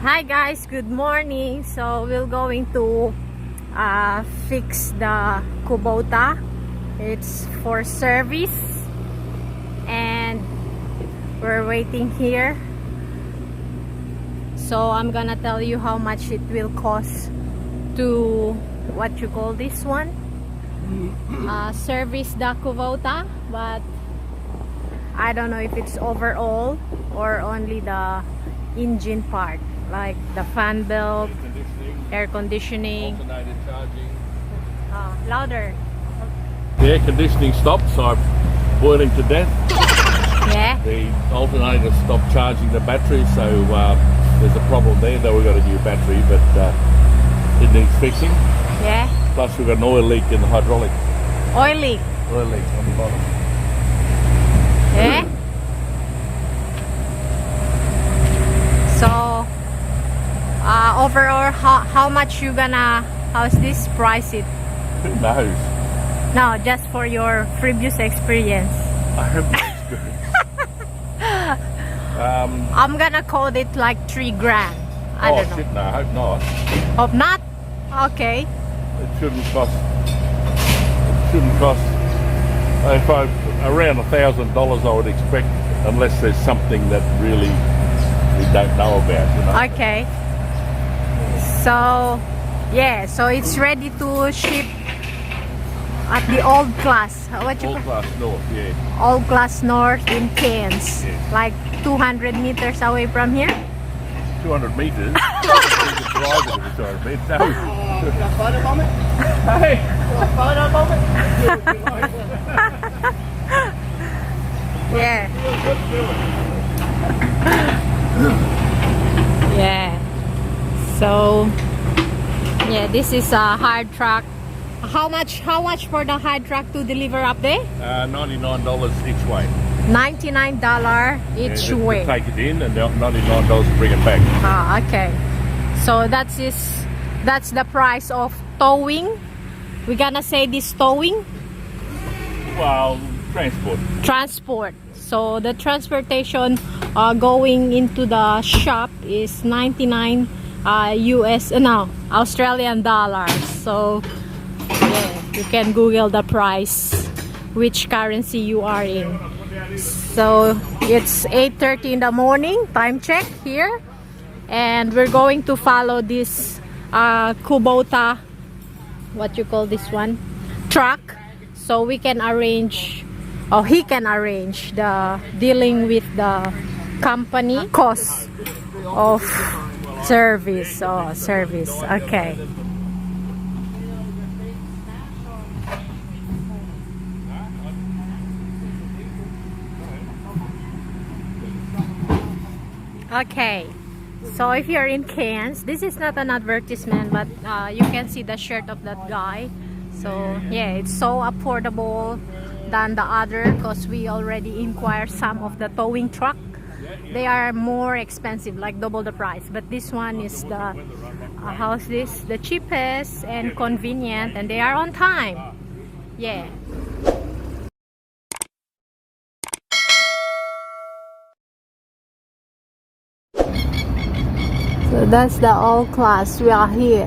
Hi guys, good morning. So we're going to fix the Kubota. It's for service and we're waiting here. So I'm gonna tell you how much it will cost to what you call this one, service the Kubota, but I don't know if it's overall or only the engine part, like the fan belt, air conditioning. Alternator charging. Louder. The air conditioning stopped, so I'm boiling to death. Yeah. The alternator stopped charging the battery, so there's a problem there. Though we've got a new battery, but it needs fixing. Yeah. Plus we've got an oil leak in the hydraulic. Oil leak. Oil leak on the bottom. Yeah. So overall, how much you gonna, how's this price it? Who knows? No, just for your previous experience. I have no experience. I'm gonna quote it like $3,000. I don't know. Shit, no, I hope not. Hope not? Okay. It shouldn't cost. If around $1,000, I would expect, unless there's something that really we don't know about. You know? Okay. So yeah, so it's ready to ship at the old class. What you Old call? class north, yeah. Old class north in Cairns, Yes. like 200 meters away from here. 200 meters. You could drive it if it's 200 meters. No. Can I photo bomb it? Hey. Can I photo bomb it? Yeah. Yeah. So yeah, this is a hard truck. How much for the hard truck to deliver up there? $99 each way. $99 each to way. take it in, and $99 to bring it back. Ah, okay. So that's the price of towing. We're gonna say this towing? Well, transport. So the transportation going into the shop is 99 Australian dollars. So yeah, you can Google the price, which currency you are in. So it's 8:30 in the morning, time check here, and we're going to follow this Kubota, what you call this one, truck, so we can arrange, or he can arrange the dealing with the company cost of service. Okay. Okay, so if you're in Cairns, this is not an advertisement, but you can see the shirt of that guy. So yeah, it's so affordable than the other, because we already inquired some of the towing truck. They are more expensive, like double the price, but this one is the the cheapest and convenient, and they are on time. Yeah. So that's the all class. We are here.